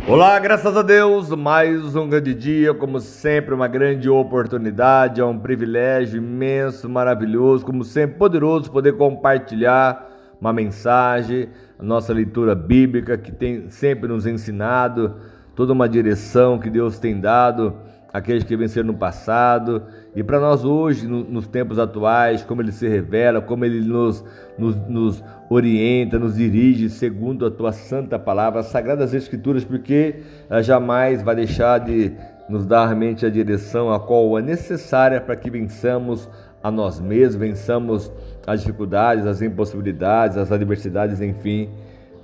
Olá, graças a Deus, mais um grande dia, como sempre, uma grande oportunidade, é um privilégio imenso, maravilhoso, como sempre, poderoso poder compartilhar uma mensagem, a nossa leitura bíblica que tem sempre nos ensinado, toda uma direção que Deus tem dado àqueles que venceram no passado e para nós hoje, nos tempos atuais, como Ele se revela, como Ele nos orienta, nos dirige segundo a Tua Santa Palavra, as Sagradas Escrituras, porque ela jamais vai deixar de nos dar realmente a direção a qual é necessária para que vençamos a nós mesmos, vençamos as dificuldades, as impossibilidades, as adversidades, enfim,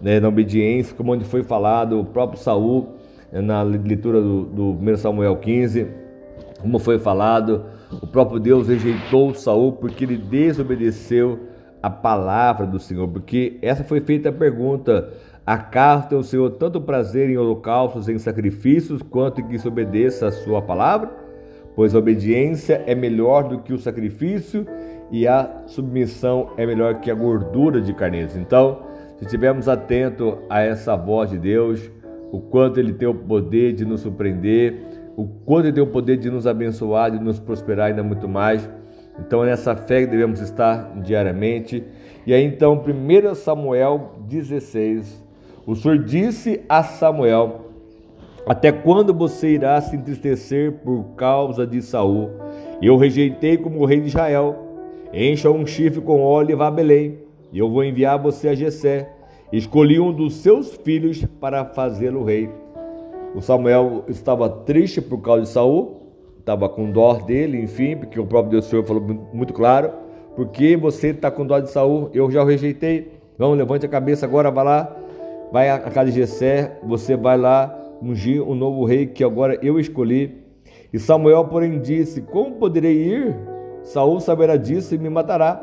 né, na obediência, como onde foi falado o próprio Saul, na leitura do 1 Samuel 15, como foi falado, o próprio Deus rejeitou Saul porque ele desobedeceu a palavra do Senhor, porque essa foi feita a pergunta: acaso tem o Senhor tanto prazer em holocaustos, em sacrifícios, quanto em que se obedeça a sua palavra? Pois a obediência é melhor do que o sacrifício e a submissão é melhor que a gordura de carneiros. Então, se estivermos atentos a essa voz de Deus, o quanto Ele tem o poder de nos surpreender, o quanto Ele tem o poder de nos abençoar, de nos prosperar ainda muito mais. Então é nessa fé que devemos estar diariamente. E aí então, 1 Samuel 16, o Senhor disse a Samuel: até quando você irá se entristecer por causa de Saul? Eu rejeitei como rei de Israel. Encha um chifre com óleo e vá a Belém, e eu vou enviar você a Jessé. Escolhi um dos seus filhos para fazê-lo rei. O Samuel estava triste por causa de Saul, estava com dó dele, enfim, porque o próprio Deus Senhor falou muito claro: porque você está com dó de Saul, eu já o rejeitei. Vamos, levante a cabeça agora, vai lá, vai à casa de Jessé, você vai lá ungir um novo rei que agora eu escolhi. E Samuel, porém, disse: como poderei ir? Saul saberá disso e me matará.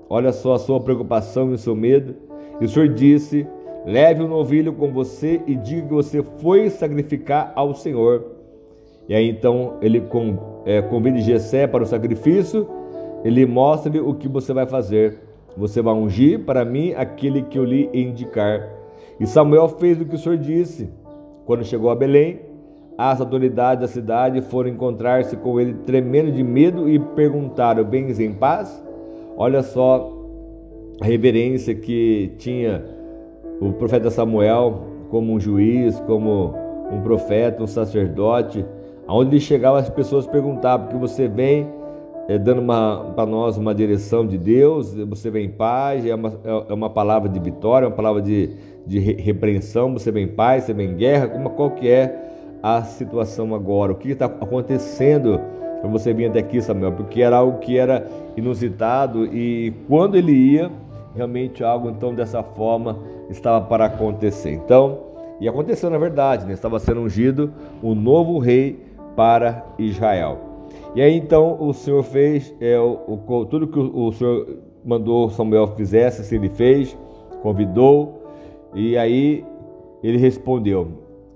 Olha só a sua preocupação e o seu medo. E o Senhor disse: leve um novilho com você e diga que você foi sacrificar ao Senhor. E aí então ele convida Jessé para o sacrifício. Ele mostra-lhe o que você vai fazer. Você vai ungir para mim aquele que eu lhe indicar. E Samuel fez o que o Senhor disse. Quando chegou a Belém, as autoridades da cidade foram encontrar-se com ele tremendo de medo e perguntaram: vens em paz? Olha só a reverência que tinha o profeta Samuel como um juiz, como um profeta, um sacerdote. Aonde ele chegava, as pessoas perguntavam: porque você vem dando para nós uma direção de Deus, você vem em paz, é uma palavra de vitória, uma palavra de repreensão, você vem em paz, você vem em guerra, qual que é a situação agora? O que está acontecendo para você vir até aqui, Samuel? Porque era algo que era inusitado e quando ele ia, realmente algo então dessa forma estava para acontecer. Então, e aconteceu na verdade, né? Estava sendo ungido um novo rei para Israel. E aí então o Senhor fez tudo que o Senhor mandou Samuel fizesse, assim ele fez, convidou, e aí ele respondeu: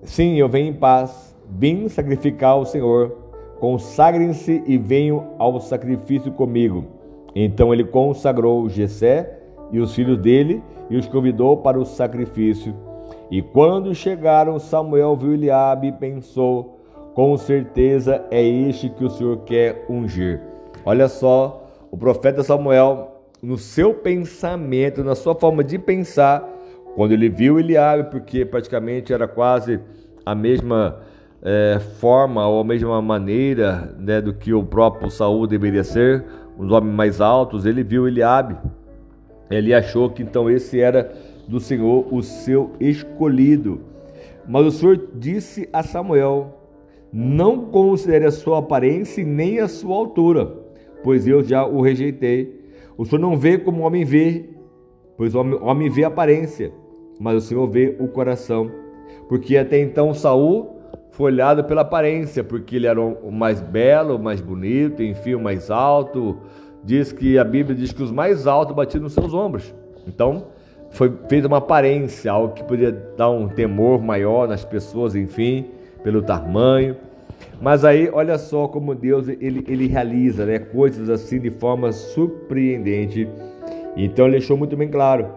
sim, eu venho em paz, vim sacrificar ao Senhor, consagrem-se e venham ao sacrifício comigo. Então ele consagrou Jessé e os filhos dele e os convidou para o sacrifício. E quando chegaram, Samuel viu Eliabe e pensou: com certeza é este que o Senhor quer ungir. Olha só, o profeta Samuel, no seu pensamento, na sua forma de pensar, quando ele viu Eliabe, porque praticamente era quase a mesma forma ou a mesma maneira, né, do que o próprio Saul deveria ser, os homens mais altos, ele viu Eliabe. Ele achou que então esse era do Senhor o seu escolhido. Mas o Senhor disse a Samuel: não considere a sua aparência nem a sua altura, pois eu já o rejeitei. O Senhor não vê como o homem vê, pois o homem vê a aparência, mas o Senhor vê o coração. Porque até então Saul foi olhado pela aparência, porque ele era o mais belo, o mais bonito, enfim, o mais alto. Diz que a Bíblia diz que os mais altos batiam nos seus ombros. Então, foi feita uma aparência, algo que podia dar um temor maior nas pessoas, enfim, pelo tamanho. Mas aí, olha só como Deus ele realiza, né, coisas assim de forma surpreendente. Então, ele deixou muito bem claro.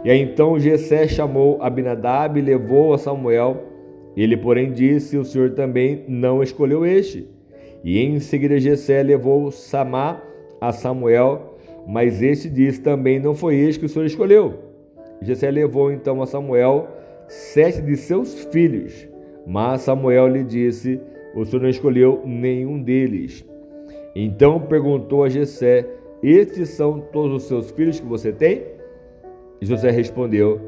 E aí, então, Jessé chamou Abinadab e levou a Samuel Ele, porém, disse: o Senhor também não escolheu este. E em seguida Jessé levou Samá a Samuel, mas este disse: também não foi este que o Senhor escolheu. Jessé levou então a Samuel 7 de seus filhos, mas Samuel lhe disse: o Senhor não escolheu nenhum deles. Então perguntou a Jessé: estes são todos os seus filhos que você tem? Jessé respondeu: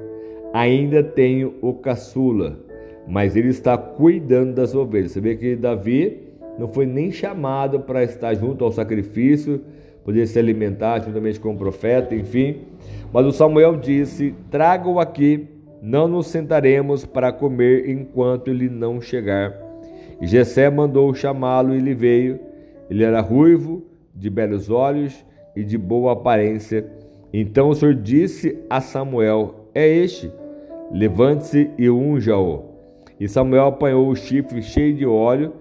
ainda tenho o caçula, mas ele está cuidando das ovelhas. Você vê que Davi não foi nem chamado para estar junto ao sacrifício, poder se alimentar juntamente com o profeta, enfim. Mas o Samuel disse: traga-o aqui, não nos sentaremos para comer enquanto ele não chegar. E Jessé mandou chamá-lo e ele veio. Ele era ruivo, de belos olhos e de boa aparência. Então o Senhor disse a Samuel: é este, levante-se e unja-o. E Samuel apanhou o chifre cheio de óleo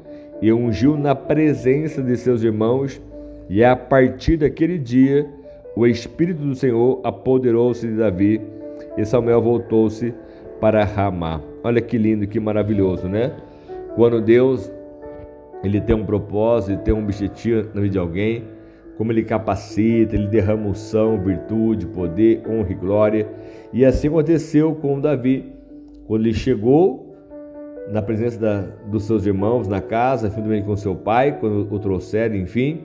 e ungiu na presença de seus irmãos, e a partir daquele dia o Espírito do Senhor apoderou-se de Davi, e Samuel voltou-se para Ramá. Olha que lindo, que maravilhoso, né? Quando Deus ele tem um propósito, ele tem um objetivo na vida de alguém, como ele capacita, ele derrama unção, virtude, poder, honra e glória. E assim aconteceu com Davi, quando ele chegou na presença dos seus irmãos na casa, juntamente com seu pai, quando o trouxeram, enfim,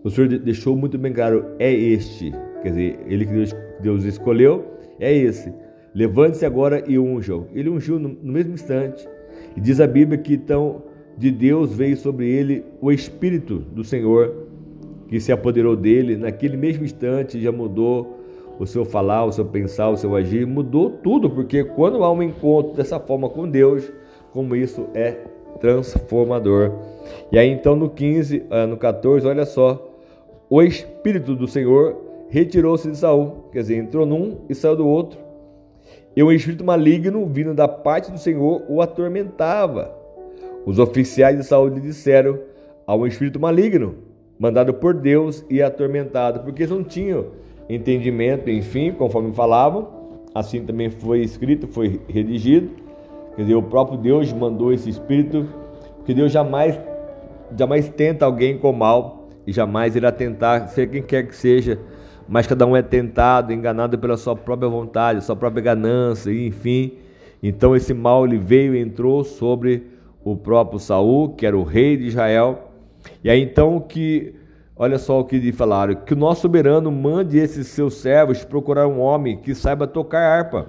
o Senhor deixou muito bem claro: é este, quer dizer, ele que Deus escolheu, é esse. Levante-se agora e unja-o. Ele ungiu no mesmo instante. E diz a Bíblia que então de Deus veio sobre ele o Espírito do Senhor, que se apoderou dele. Naquele mesmo instante já mudou o seu falar, o seu pensar, o seu agir, mudou tudo, porque quando há um encontro dessa forma com Deus, como isso é transformador. E aí então no 14, olha só, o Espírito do Senhor retirou-se de Saul, quer dizer, entrou num e saiu do outro, e um espírito maligno vindo da parte do Senhor o atormentava. Os oficiais de Saul lhe disseram: há um espírito maligno mandado por Deus e atormentado, porque eles não tinham entendimento, enfim, conforme falavam. Assim também foi escrito, foi redigido. Quer dizer, o próprio Deus mandou esse espírito, porque Deus jamais tenta alguém com mal, e jamais irá tentar ser quem quer que seja, mas cada um é tentado, enganado pela sua própria vontade, sua própria ganância, enfim. Então esse mal ele veio e entrou sobre o próprio Saul, que era o rei de Israel. E aí então olha só o que lhe falaram: que o nosso soberano mande esses seus servos procurar um homem que saiba tocar harpa.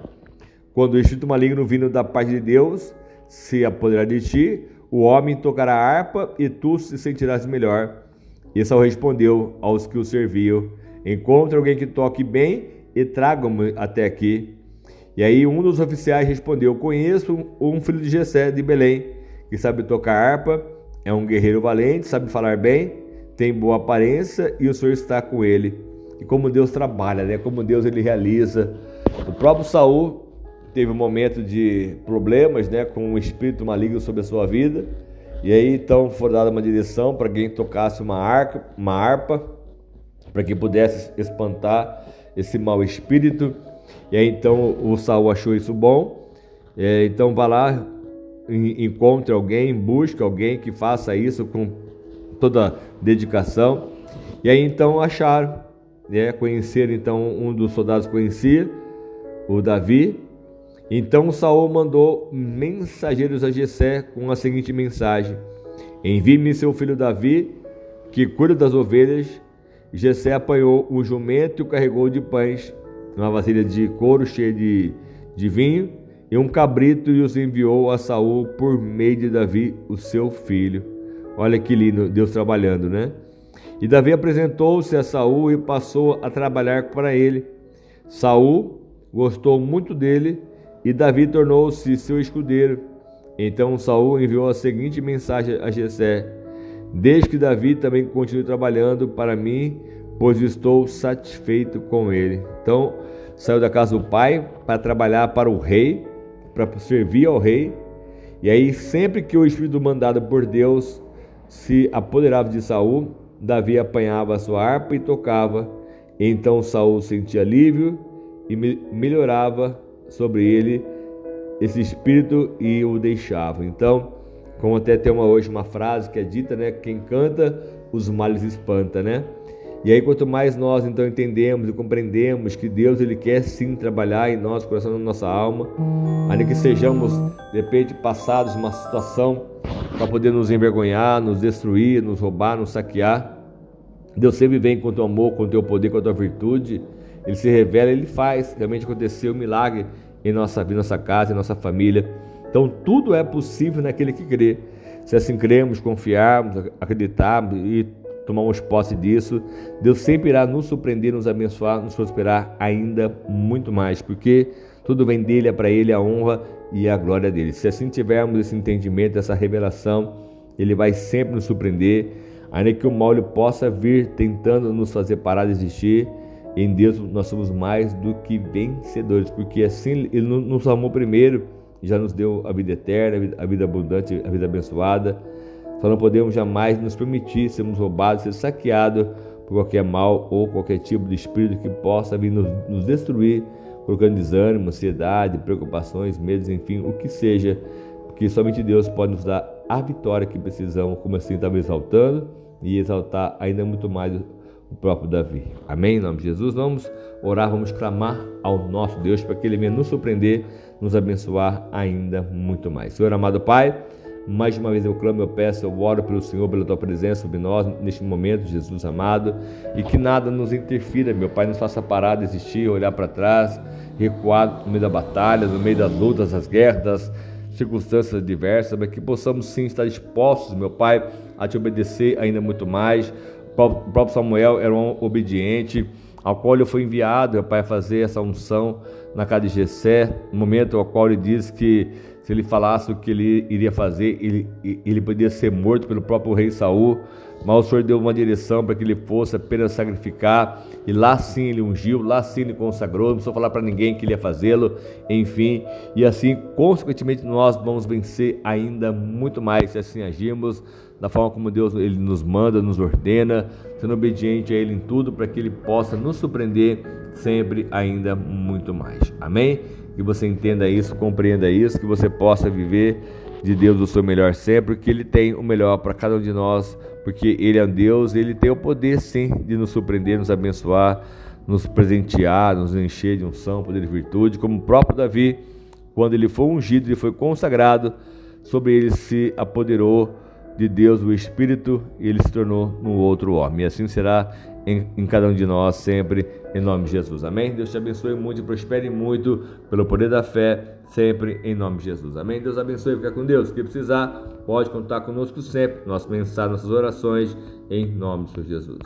Quando o espírito maligno vindo da parte de Deus se apoderar de ti, o homem tocará a harpa e tu se sentirás melhor. E Saul respondeu aos que o serviam: encontre alguém que toque bem e traga-me até aqui. E aí um dos oficiais respondeu: conheço um filho de Jessé de Belém, que sabe tocar harpa, é um guerreiro valente, sabe falar bem, tem boa aparência e o Senhor está com ele. E como Deus trabalha, né? Como Deus ele realiza. O próprio Saul teve um momento de problemas, né, com um espírito maligno sobre a sua vida. E aí então foi dada uma direção para quem tocasse uma harpa, para que pudesse espantar esse mau espírito. E aí então o Saul achou isso bom. Então vá lá, encontre alguém, busque alguém que faça isso com toda dedicação. E aí então acharam, né, conheceram. Então um dos soldados conhecia o Davi. Então Saul mandou mensageiros a Jessé com a seguinte mensagem: envie-me seu filho Davi, que cuida das ovelhas. Jessé apanhou um jumento e o carregou de pães, uma vasilha de couro cheia de vinho, e um cabrito, e os enviou a Saul por meio de Davi, o seu filho. Olha que lindo, Deus trabalhando, né? E Davi apresentou-se a Saul e passou a trabalhar para ele. Saul gostou muito dele e Davi tornou-se seu escudeiro. Então Saul enviou a seguinte mensagem a Jessé: desde que Davi também continue trabalhando para mim, pois estou satisfeito com ele. Então saiu da casa do pai para trabalhar para o rei, para servir ao rei. E aí sempre que o espírito mandado por Deus se apoderava de Saul, Davi apanhava a sua harpa e tocava. Então Saul sentia alívio e melhorava sobre ele esse espírito e o deixavam. Então, como até tem hoje uma frase que é dita, né? Quem canta, os males espanta, né? E aí, quanto mais nós então entendemos e compreendemos que Deus ele quer sim trabalhar em nosso coração, na nossa alma, ainda que sejamos de repente passados uma situação para poder nos envergonhar, nos destruir, nos roubar, nos saquear, Deus sempre vem com o teu amor, com o teu poder, com a tua virtude. Ele se revela, ele faz realmente acontecer um milagre em nossa vida, nossa casa, em nossa família. Então tudo é possível naquele que crê. Se assim cremos, confiarmos, acreditarmos e tomarmos posse disso, Deus sempre irá nos surpreender, nos abençoar, nos prosperar ainda muito mais, porque tudo vem dele, é para ele a honra e a glória dele. Se assim tivermos esse entendimento, essa revelação, ele vai sempre nos surpreender, ainda que o mal ele possa vir tentando nos fazer parar de existir. Em Deus nós somos mais do que vencedores, porque assim ele nos amou primeiro e já nos deu a vida eterna, a vida abundante, a vida abençoada. Só não podemos jamais nos permitir sermos roubados, ser saqueados por qualquer mal ou qualquer tipo de espírito que possa vir nos destruir, colocando desânimo, ansiedade, preocupações, medos, enfim, o que seja, porque somente Deus pode nos dar a vitória que precisamos, como assim estava exaltando e exaltar ainda muito mais o próprio Davi. Amém? Em nome de Jesus, vamos orar, vamos clamar ao nosso Deus para que Ele venha nos surpreender, nos abençoar ainda muito mais. Senhor amado Pai, mais uma vez eu clamo, eu peço, eu oro pelo Senhor, pela Tua presença sobre nós neste momento, Jesus amado, e que nada nos interfira, meu Pai, nos faça parar de existir, olhar para trás, recuar no meio da batalha, no meio das lutas, das guerras, das circunstâncias diversas, mas que possamos sim estar dispostos, meu Pai, a Te obedecer ainda muito mais. O próprio Samuel era um obediente, ao qual ele foi enviado, meu Pai, a fazer essa unção na casa de Jessé, no momento ao qual ele diz que se ele falasse o que ele iria fazer, ele poderia ser morto pelo próprio rei Saul, mas o Senhor deu uma direção para que ele fosse apenas sacrificar, e lá sim ele ungiu, lá sim ele consagrou, não precisou falar para ninguém que ele ia fazê-lo, enfim, e assim, consequentemente, nós vamos vencer ainda muito mais, se assim agirmos, da forma como Deus ele nos manda, nos ordena, sendo obediente a Ele em tudo, para que Ele possa nos surpreender sempre ainda muito mais. Amém? Que você entenda isso, compreenda isso, que você possa viver de Deus o seu melhor sempre, que Ele tem o melhor para cada um de nós, porque Ele é um Deus, Ele tem o poder sim de nos surpreender, nos abençoar, nos presentear, nos encher de unção, poder e virtude, como o próprio Davi, quando ele foi ungido, ele foi consagrado, sobre ele se apoderou de Deus, o Espírito, e ele se tornou um outro homem. E assim será em cada um de nós sempre, em nome de Jesus. Amém? Deus te abençoe muito e prospere muito pelo poder da fé, sempre em nome de Jesus. Amém? Deus abençoe, fica com Deus. Se precisar, pode contar conosco sempre. Nossa mensagem, nossas orações, em nome de Jesus.